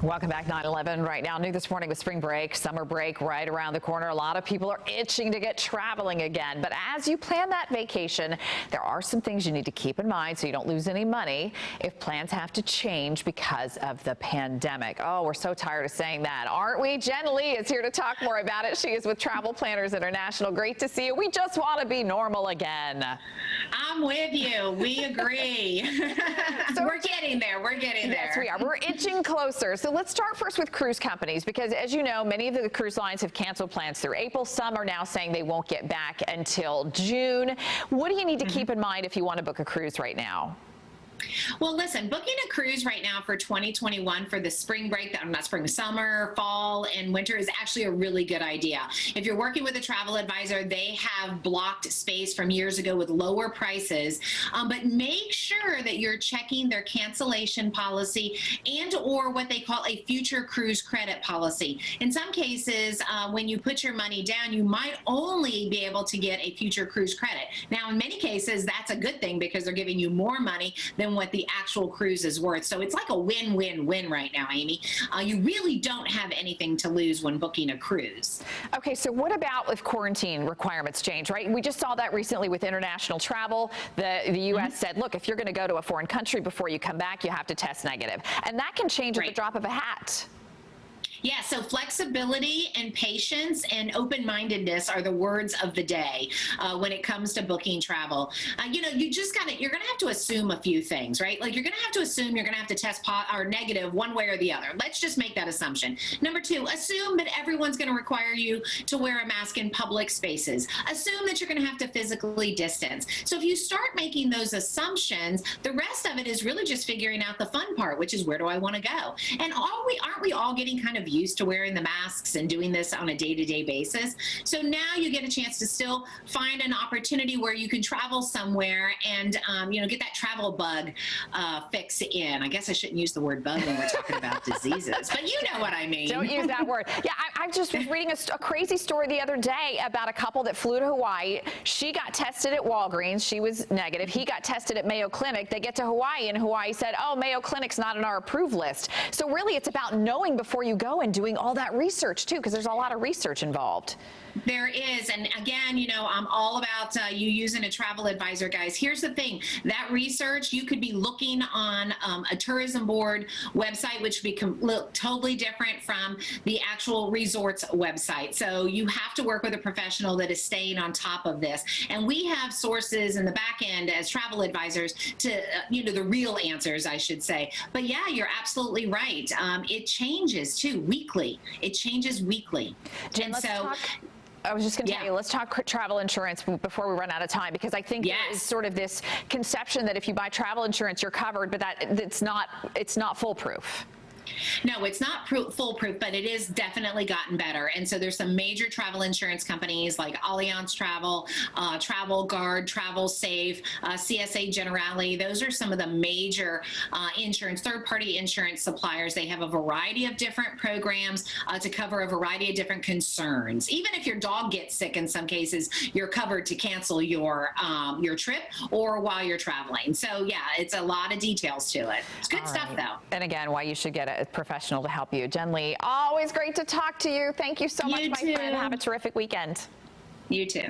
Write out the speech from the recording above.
Welcome back. 9/11 right now. New this morning with spring break, summer break right around the corner. A lot of people are itching to get traveling again. But as you plan that vacation, there are some things you need to keep in mind so you don't lose any money if plans have to change because of the pandemic. Oh, we're so tired of saying that, aren't we? Jen Lee is here to talk more about it. She is with Travel Planners International. Great to see you. We just want to be normal again. I'm with you. We agree. So we're getting there. We're getting there. Yes, we are. We're inching closer. So let's start first with cruise companies, because as you know, many of the cruise lines have canceled plans through April. Some are now saying they won't get back until June. What do you need to keep in mind if you want to book a cruise right now? Well, listen, booking a cruise right now for 2021 for the spring break, not spring, summer, fall, and winter is actually a really good idea. If you're working with a travel advisor, they have blocked space from years ago with lower prices, but make sure that you're checking their cancellation policy and or what they call a future cruise credit policy. In some cases, when you put your money down, you might only be able to get a future cruise credit. Now, in many cases, that's a good thing because they're giving you more money than what the actual cruise is worth. So it's like a win-win-win right now, Amy. You really don't have anything to lose when booking a cruise. Okay, so what about if quarantine requirements change, right? We just saw that recently with international travel. The U.S. said, look, if you're going to go to a foreign country before you come back, you have to test negative. And that can change at the drop of a hat. Yeah, so flexibility and patience and open-mindedness are the words of the day when it comes to booking travel. You know, you're gonna have to assume a few things, right? Like you're gonna have to assume you're gonna have to test negative one way or the other. Let's just make that assumption. Number two, assume that everyone's gonna require you to wear a mask in public spaces. Assume that you're gonna have to physically distance. So if you start making those assumptions, the rest of it is really just figuring out the fun part, which is where do I wanna go? And aren't we all getting kind of used to wearing the masks and doing this on a day-to-day basis? So now you get a chance to still find an opportunity where you can travel somewhere and you know, get that travel bug fix in. I guess I shouldn't use the word bug when we're talking about diseases, but you know what I mean. Don't use that word. Yeah, I just was reading a crazy story the other day about a couple that flew to Hawaii. She got tested at Walgreens. She was negative. He got tested at Mayo Clinic. They get to Hawaii, and Hawaii said, oh, Mayo Clinic's not on our approved list. So really, it's about knowing before you go and doing all that research too, because there's a lot of research involved. There is, and again, you know, I'm all about you using a travel advisor, guys. Here's the thing, that research, you could be looking on a tourism board website, which would look totally different from the actual resort's website. So you have to work with a professional that is staying on top of this. And we have sources in the back end as travel advisors to, you know, the real answers, I should say. But yeah, you're absolutely right. It changes too, weekly. It changes weekly. Jen, I was just going to tell you, let's talk travel insurance before we run out of time, because I think there is sort of this conception that if you buy travel insurance, you're covered, but it's not foolproof. No, it's not foolproof, but it is definitely gotten better. And so there's some major travel insurance companies like Allianz Travel, Travel Guard, Travel Safe, CSA Generali. Those are some of the major third-party insurance suppliers. They have a variety of different programs to cover a variety of different concerns. Even if your dog gets sick, in some cases, you're covered to cancel your trip or while you're traveling. So yeah, it's a lot of details to it. It's good stuff, though. And again, why you should get a professional to help you. Jen Lee, always great to talk to you. Thank you so much, my friend. Have a terrific weekend. You too.